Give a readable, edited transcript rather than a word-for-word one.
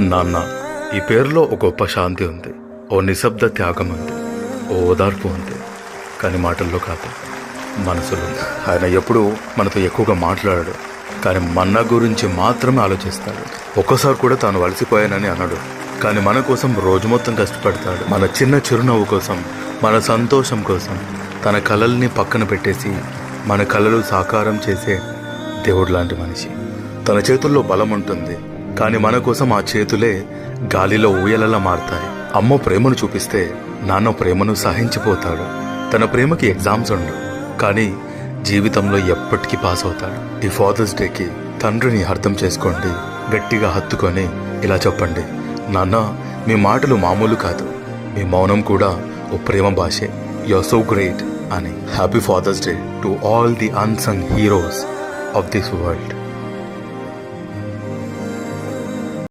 నాన్న, ఈ పేరులో ఒక గొప్ప శాంతి ఉంది, ఓ నిశ్శబ్ద త్యాగం ఉంది, ఓ ఓదార్పు ఉంది. కానీ మాటల్లో కాదు, మనసులో. ఆయన ఎప్పుడూ మనతో ఎక్కువగా మాట్లాడాడు, కానీ మన గురించి మాత్రమే ఆలోచిస్తాడు. ఒక్కసారి కూడా తాను అలసిపోయానని అనడు, కానీ మన కోసం రోజు మొత్తం కష్టపడతాడు. మన చిన్న చిరునవ్వు కోసం, మన సంతోషం కోసం తన కలల్ని పక్కన పెట్టేసి మన కలలు సాకారం చేసే దేవుడు లాంటి మనిషి. తన చేతుల్లో బలం ఉంటుంది, కానీ మన కోసం ఆ చేతులే గాలిలో ఊయలలా మారతాయి. అమ్మ ప్రేమను చూపిస్తే నాన్న ప్రేమను సహించిపోతాడు. తన ప్రేమకి ఎగ్జామ్స్ ఉండవు, కానీ జీవితంలో ఎప్పటికీ పాస్ అవుతాడు. ఈ ఫాదర్స్ డేకి తండ్రిని అర్థం చేసుకోండి, గట్టిగా హత్తుకొని ఇలా చెప్పండి, నాన్న మీ మాటలు మామూలు కాదు, మీ మౌనం కూడా ఓ ప్రేమ భాషే. యు ఆర్ సో గ్రేట్ అని. Happy Father's Day to all the unsung heroes of this world.